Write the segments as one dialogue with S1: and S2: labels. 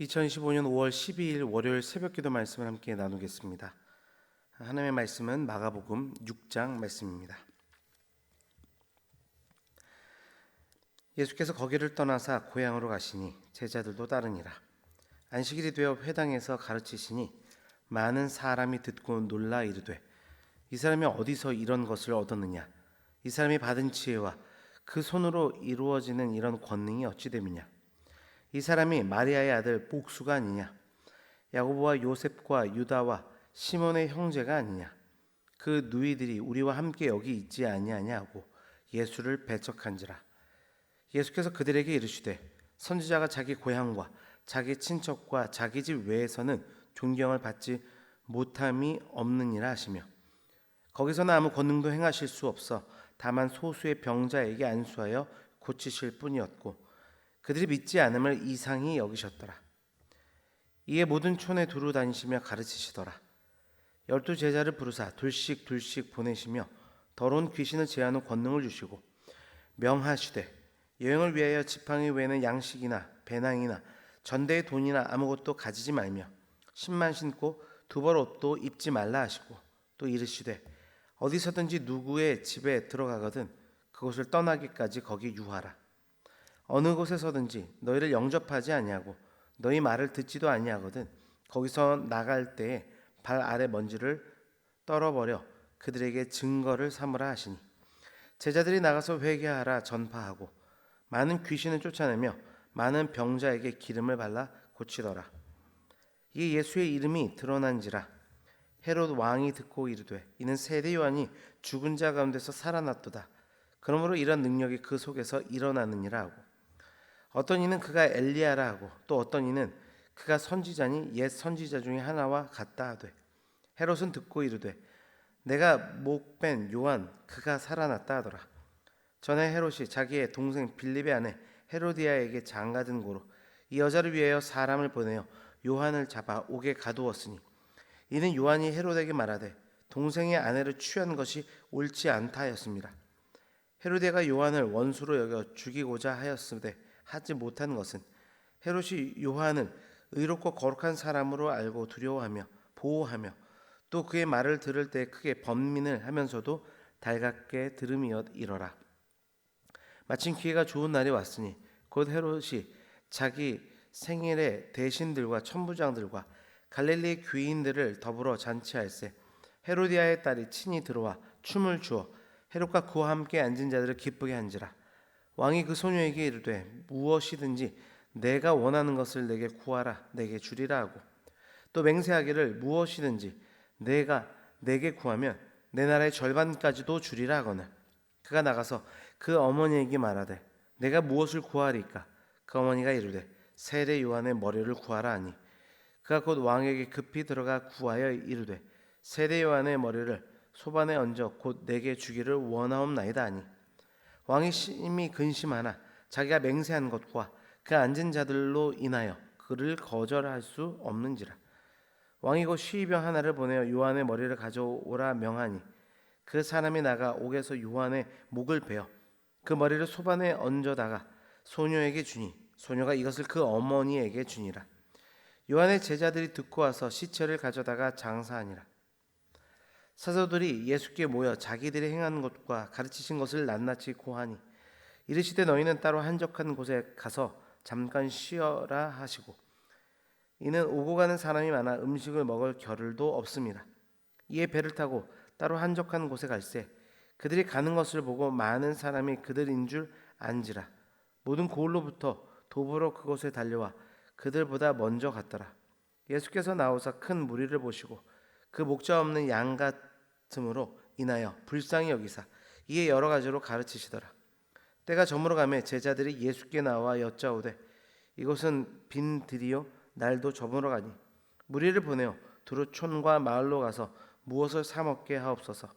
S1: 2025년 5월 12일 월요일 새벽기도 말씀을 함께 나누겠습니다. 하나님의 말씀은 마가복음 6장 말씀입니다. 예수께서 거기를 떠나사 고향으로 가시니 제자들도 따르니라. 안식일이 되어 회당에서 가르치시니 많은 사람이 듣고 놀라 이르되, 이 사람이 어디서 이런 것을 얻었느냐? 이 사람이 받은 지혜와 그 손으로 이루어지는 이런 권능이 어찌 됨이냐? 이 사람이 마리아의 아들 복수가 아니냐? 야고보와 요셉과 유다와 시몬의 형제가 아니냐? 그 누이들이 우리와 함께 여기 있지 아니하냐 하고 예수를 배척한지라. 예수께서 그들에게 이르시되, 선지자가 자기 고향과 자기 친척과 자기 집 외에서는 존경을 받지 못함이 없느니라 하시며, 거기서는 아무 권능도 행하실 수 없어 다만 소수의 병자에게 안수하여 고치실 뿐이었고, 그들이 믿지 않음을 이상히 여기셨더라. 이에 모든 촌에 두루 다니시며 가르치시더라. 12 제자를 부르사 둘씩 보내시며 더러운 귀신을 제하는 권능을 주시고 명하시되, 여행을 위하여 지팡이 외에는 양식이나 배낭이나 전대의 돈이나 아무것도 가지지 말며 신만 신고 두 벌 옷도 입지 말라 하시고, 또 이르시되, 어디서든지 누구의 집에 들어가거든 그곳을 떠나기까지 거기 유하라. 어느 곳에서든지 너희를 영접하지 아니하고 너희 말을 듣지도 아니하거든 거기서 나갈 때에 발 아래 먼지를 떨어버려 그들에게 증거를 삼으라 하시니, 제자들이 나가서 회개하라 전파하고 많은 귀신을 쫓아내며 많은 병자에게 기름을 발라 고치더라. 이 예수의 이름이 드러난지라. 헤롯 왕이 듣고 이르되, 이는 세례 요한이 죽은 자 가운데서 살아났도다. 그러므로 이런 능력이 그 속에서 일어나느니라 하고, 어떤 이는 그가 엘리야라 하고, 또 어떤 이는 그가 선지자니 옛 선지자 중에 하나와 같다 하되, 헤롯은 듣고 이르되, 내가 목 뺀 요한 그가 살아났다 하더라. 전에 헤롯이 자기의 동생 빌립의 아내 헤로디아에게 장가든 고로 이 여자를 위하여 사람을 보내어 요한을 잡아 옥에 가두었으니, 이는 요한이 헤롯에게 말하되 동생의 아내를 취한 것이 옳지 않다 하였습니다. 헤로디아가 요한을 원수로 여겨 죽이고자 하였으되 하지 못한 것은, 헤롯이 요한을 의롭고 거룩한 사람으로 알고 두려워하며 보호하며 또 그의 말을 들을 때 크게 번민을 하면서도 달갑게 들음이었이러라. 마침 기회가 좋은 날이 왔으니 곧 헤롯이 자기 생일에 대신들과 천부장들과 갈릴리 귀인들을 더불어 잔치할세, 헤로디아의 딸이 친히 들어와 춤을 추어 헤롯과 그와 함께 앉은 자들을 기쁘게 한지라. 왕이 그 소녀에게 이르되, 무엇이든지 내가 원하는 것을 내게 구하라, 내게 주리라 하고, 또 맹세하기를 무엇이든지 내가 내게 구하면 내 나라의 절반까지도 주리라 하거늘, 그가 나가서 그 어머니에게 말하되, 내가 무엇을 구하리까? 그 어머니가 이르되, 세례 요한의 머리를 구하라 하니, 그가 곧 왕에게 급히 들어가 구하여 이르되, 세례 요한의 머리를 소반에 얹어 곧 내게 주기를 원하옵나이다 하니, 왕이 심히 근심하나 자기가 맹세한 것과 그 앉은 자들로 인하여 그를 거절할 수 없는지라. 왕이 곧 시위병 하나를 보내어 요한의 머리를 가져오라 명하니, 그 사람이 나가 옥에서 요한의 목을 베어 그 머리를 소반에 얹어다가 소녀에게 주니, 소녀가 이것을 그 어머니에게 주니라. 요한의 제자들이 듣고 와서 시체를 가져다가 장사하니라. 사도들이 예수께 모여 자기들이 행한 것과 가르치신 것을 낱낱이 고하니, 이르시되 너희는 따로 한적한 곳에 가서 잠깐 쉬어라 하시고, 이는 오고 가는 사람이 많아 음식을 먹을 겨를도 없습니다. 이에 배를 타고 따로 한적한 곳에 갈새, 그들이 가는 것을 보고 많은 사람이 그들인 줄 안지라. 모든 고을로부터 도보로 그곳에 달려와 그들보다 먼저 갔더라. 예수께서 나오사 큰 무리를 보시고 그 목자 없는 양 같음으로 인하여 불쌍히 여기사 이에 여러 가지로 가르치시더라. 때가 저물어 가매 제자들이 예수께 나와 여짜오되, 이곳은 빈 들이요 날도 저물어 가니 무리를 보내어 두루 촌과 마을로 가서 무엇을 사 먹게 하옵소서.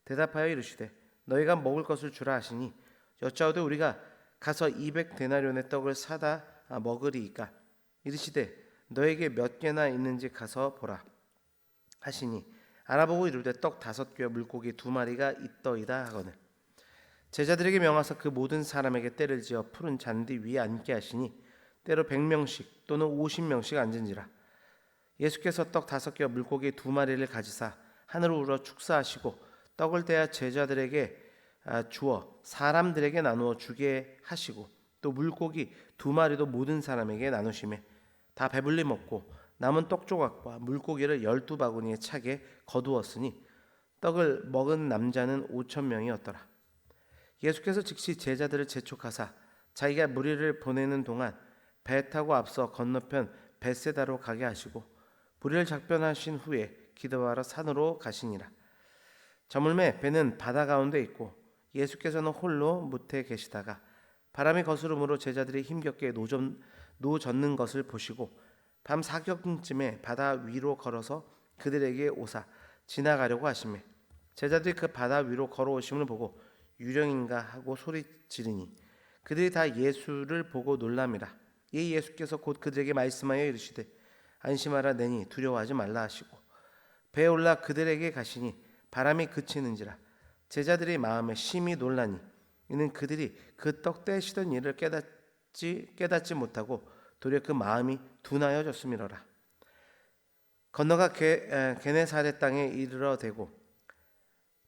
S1: 대답하여 이르시되, 너희가 먹을 것을 주라 하시니, 여짜오되 우리가 가서 200데나리온의 떡을 사다 먹으리이까? 이르시되, 너에게 몇 개나 있는지 가서 보라 하시니, 알아보고 이르되 떡 5개와 물고기 2마리가 있더이다 하거늘, 제자들에게 명하사 그 모든 사람에게 때를 지어 푸른 잔디 위에 앉게 하시니, 때로 100명씩 또는 50명씩 앉은지라. 예수께서 떡 5개와 물고기 2마리를 가지사 하늘을 우러 축사하시고 떡을 떼어 제자들에게 주어 사람들에게 나누어 주게 하시고 또 물고기 2마리도 모든 사람에게 나누시매 다 배불리 먹고 남은 떡 조각과 물고기를 12바구니에 차게 거두었으니 떡을 먹은 남자는 5,000명이었더라. 예수께서 즉시 제자들을 재촉하사 자기가 무리를 보내는 동안 배 타고 앞서 건너편 벳세다로 가게 하시고 무리를 작별하신 후에 기도하러 산으로 가시니라. 저물매 배는 바다 가운데 있고 예수께서는 홀로 무태에 계시다가 바람이 거스름으로 제자들이 힘겹게 노젓는 것을 보시고 밤 사경쯤에 바다 위로 걸어서 그들에게 오사 지나가려고 하시매 제자들이 그 바다 위로 걸어오심을 보고 유령인가 하고 소리 지르니 그들이 다 예수를 보고 놀람이라. 이에 예수께서 곧 그들에게 말씀하여 이르시되 안심하라 내니 두려워하지 말라 하시고 배에 올라 그들에게 가시니 바람이 그치는지라. 제자들의 마음에 심히 놀라니 이는 그들이 그 떡 떼시던 일을 깨닫지 못하고 도리어 그 마음이 둔하여졌음이로라. 건너가 게네사렛 땅에 이르러 대고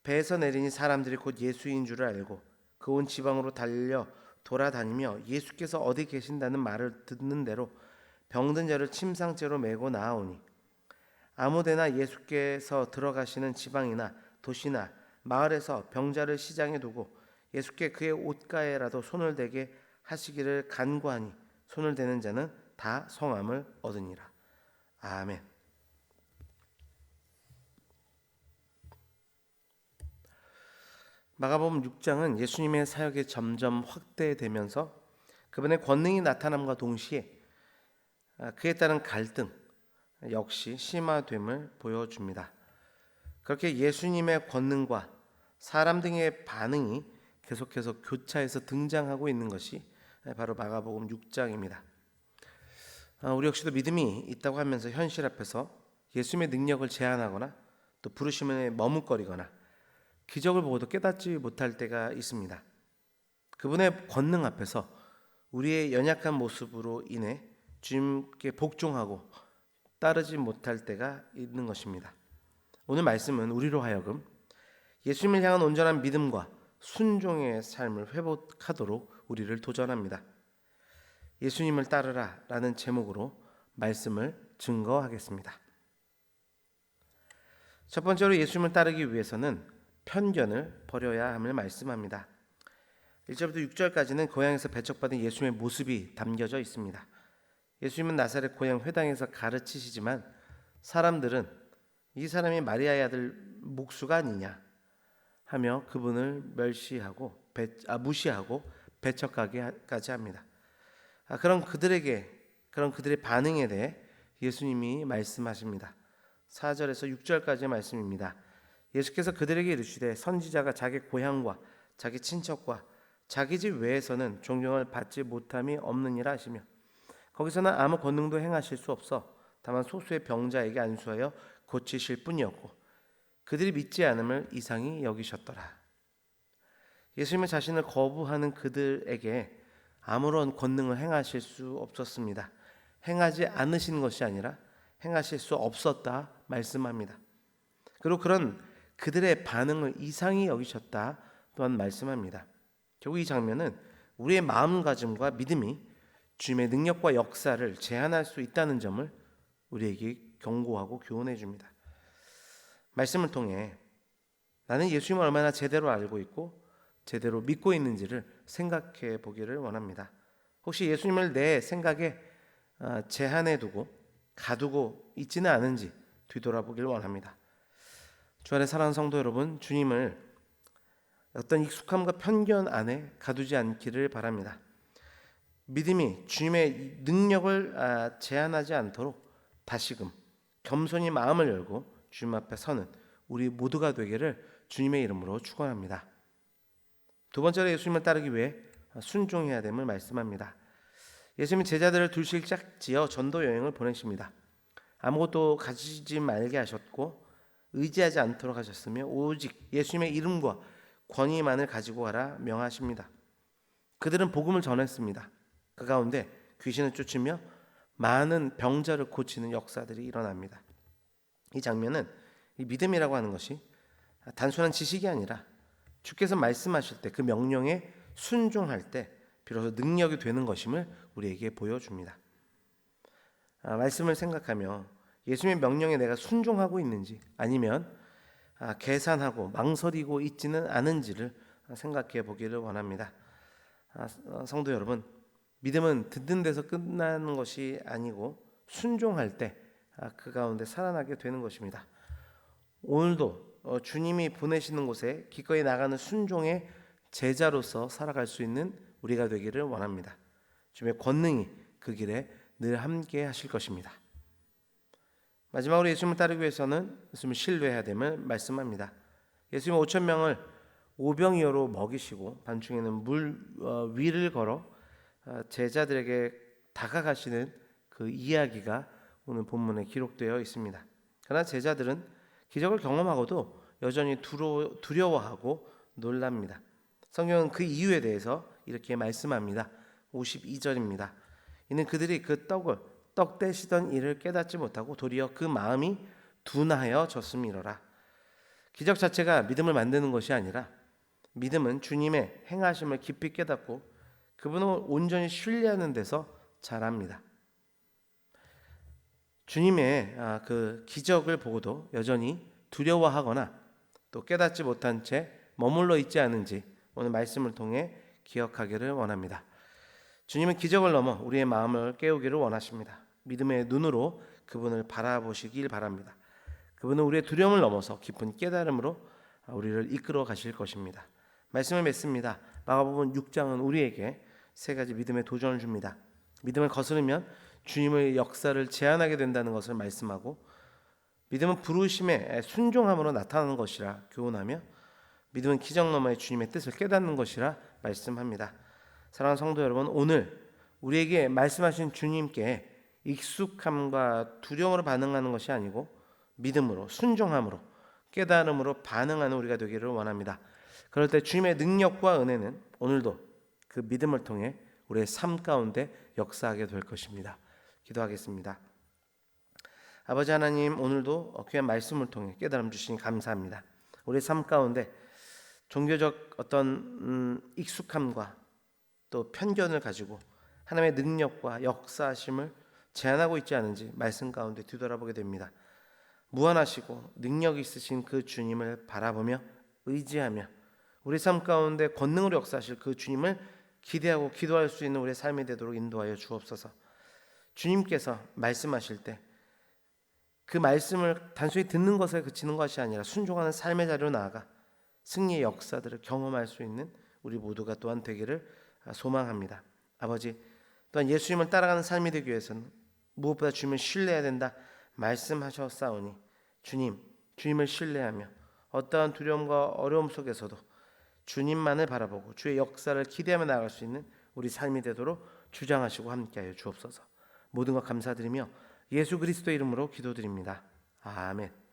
S1: 배에서 내리니 사람들이 곧 예수인 줄을 알고 그 온 지방으로 달려 돌아다니며 예수께서 어디 계신다는 말을 듣는 대로 병든 자를 침상째로 메고 나아오니 아무데나 예수께서 들어가시는 지방이나 도시나 마을에서 병자를 시장에 두고 예수께 그의 옷가에라도 손을 대게 하시기를 간구하니 손을 대는 자는 다 성함을 얻으니라. 아멘. 마가복음 6장은 예수님의 사역이 점점 확대되면서 그분의 권능이 나타남과 동시에 그에 따른 갈등 역시 심화됨을 보여줍니다. 그렇게 예수님의 권능과 사람 등의 반응이 계속해서 교차해서 등장하고 있는 것이 바로 마가복음 6장입니다. 우리 역시도 믿음이 있다고 하면서 현실 앞에서 예수님의 능력을 제한하거나 또 부르심에 머뭇거리거나 기적을 보고도 깨닫지 못할 때가 있습니다. 그분의 권능 앞에서 우리의 연약한 모습으로 인해 주님께 복종하고 따르지 못할 때가 있는 것입니다. 오늘 말씀은 우리로 하여금 예수님을 향한 온전한 믿음과 순종의 삶을 회복하도록 우리를 도전합니다. 예수님을 따르라 라는 제목으로 말씀을 증거하겠습니다. 첫 번째로 예수님을 따르기 위해서는 편견을 버려야 함을 말씀합니다. 1절부터 6절까지는 고향에서 배척받은 예수님의 모습이 담겨져 있습니다. 예수님은 나사렛 고향 회당에서 가르치시지만 사람들은 이 사람이 마리아의 아들 목수가 아니냐 하며 그분을 무시하고 배척하기까지 합니다. 그런 그들의 반응에 대해 예수님이 말씀하십니다. 4절에서 6절까지의 말씀입니다. 예수께서 그들에게 이르시되 선지자가 자기 고향과 자기 친척과 자기 집 외에서는 존경을 받지 못함이 없느니라 하시며 거기서는 아무 권능도 행하실 수 없어 다만 소수의 병자에게 안수하여 고치실 뿐이었고 그들이 믿지 않음을 이상히 여기셨더라. 예수님은 자신을 거부하는 그들에게 아무런 권능을 행하실 수 없었습니다. 행하지 않으신 것이 아니라 행하실 수 없었다 말씀합니다. 그리고 그런 그들의 반응을 이상히 여기셨다 또한 말씀합니다. 결국 이 장면은 우리의 마음가짐과 믿음이 주님의 능력과 역사를 제한할 수 있다는 점을 우리에게 경고하고 교훈해 줍니다. 말씀을 통해 나는 예수님을 얼마나 제대로 알고 있고 제대로 믿고 있는지를 생각해 보기를 원합니다. 혹시 예수님을 내 생각에 제한해 두고 가두고 있지는 않은지 뒤돌아보기를 원합니다. 주 안에 사랑하는 성도 여러분, 주님을 어떤 익숙함과 편견 안에 가두지 않기를 바랍니다. 믿음이 주님의 능력을 제한하지 않도록 다시금 겸손히 마음을 열고 주님 앞에 서는 우리 모두가 되기를 주님의 이름으로 축원합니다. 두 번째로 예수님을 따르기 위해 순종해야 됨을 말씀합니다. 예수님이 제자들을 둘씩 지어 전도 여행을 보내십니다. 아무것도 가지지 말게 하셨고 의지하지 않도록 하셨으며 오직 예수님의 이름과 권위만을 가지고 가라 명하십니다. 그들은 복음을 전했습니다. 그 가운데 귀신을 쫓으며 많은 병자를 고치는 역사들이 일어납니다. 이 장면은 이 믿음이라고 하는 것이 단순한 지식이 아니라 주께서 말씀하실 때 그 명령에 순종할 때 비로소 능력이 되는 것임을 우리에게 보여줍니다. 말씀을 생각하며 예수님의 명령에 내가 순종하고 있는지 아니면 계산하고 망설이고 있지는 않은지를 생각해 보기를 원합니다. 성도 여러분, 믿음은 듣는 데서 끝나는 것이 아니고 순종할 때 그 가운데 살아나게 되는 것입니다. 오늘도 주님이 보내시는 곳에 기꺼이 나가는 순종의 제자로서 살아갈 수 있는 우리가 되기를 원합니다. 주님의 권능이 그 길에 늘 함께 하실 것입니다. 마지막으로 예수님을 따르기 위해서는 예수님을 신뢰해야 됨을 말씀합니다. 예수님 5천 명을 오병이어로 먹이시고 밤중에는 물 위를 걸어 제자들에게 다가가시는 그 이야기가 오늘 본문에 기록되어 있습니다. 그러나 제자들은 기적을 경험하고도 여전히 두려워하고 놀랍니다. 성경은 그 이유에 대해서 이렇게 말씀합니다. 52절입니다. 이는 그들이 그 떡 떼시던 일을 깨닫지 못하고 도리어 그 마음이 둔하여졌음이로라. 기적 자체가 믿음을 만드는 것이 아니라 믿음은 주님의 행하심을 깊이 깨닫고 그분을 온전히 신뢰하는 데서 자랍니다. 주님의 그 기적을 보고도 여전히 두려워하거나 또 깨닫지 못한 채 머물러 있지 않은지 오늘 말씀을 통해 기억하기를 원합니다. 주님은 기적을 넘어 우리의 마음을 깨우기를 원하십니다. 믿음의 눈으로 그분을 바라보시길 바랍니다. 그분은 우리의 두려움을 넘어서 깊은 깨달음으로 우리를 이끌어 가실 것입니다. 말씀을 맺습니다. 마가복음 6장은 우리에게 세 가지 믿음의 도전을 줍니다. 믿음을 거스르면 주님의 역사를 제한하게 된다는 것을 말씀하고, 믿음은 부르심에 순종함으로 나타나는 것이라 교훈하며, 믿음은 기적 너머의 주님의 뜻을 깨닫는 것이라 말씀합니다. 사랑하는 성도 여러분, 오늘 우리에게 말씀하신 주님께 익숙함과 두려움으로 반응하는 것이 아니고 믿음으로, 순종함으로, 깨달음으로 반응하는 우리가 되기를 원합니다. 그럴 때 주님의 능력과 은혜는 오늘도 그 믿음을 통해 우리의 삶 가운데 역사하게 될 것입니다. 기도하겠습니다. 아버지 하나님, 오늘도 귀한 말씀을 통해 깨달음 주시니 감사합니다. 우리의 삶 가운데 종교적 어떤 익숙함과 또 편견을 가지고 하나님의 능력과 역사하심을 제한하고 있지 않은지 말씀 가운데 뒤돌아보게 됩니다. 무한하시고 능력 있으신 그 주님을 바라보며 의지하며 우리 삶 가운데 권능으로 역사하실 그 주님을 기대하고 기도할 수 있는 우리의 삶이 되도록 인도하여 주옵소서. 주님께서 말씀하실 때 그 말씀을 단순히 듣는 것에 그치는 것이 아니라 순종하는 삶의 자리로 나아가 승리의 역사들을 경험할 수 있는 우리 모두가 또한 되기를 소망합니다. 아버지, 또한 예수님을 따라가는 삶이 되기 위해서는 무엇보다 주님을 신뢰해야 된다 말씀하셨사오니 주님을 신뢰하며 어떠한 두려움과 어려움 속에서도 주님만을 바라보고 주의 역사를 기대하며 나아갈 수 있는 우리 삶이 되도록 주장하시고 함께하여 주옵소서. 모든 것 감사드리며 예수 그리스도의 이름으로 기도드립니다. 아멘.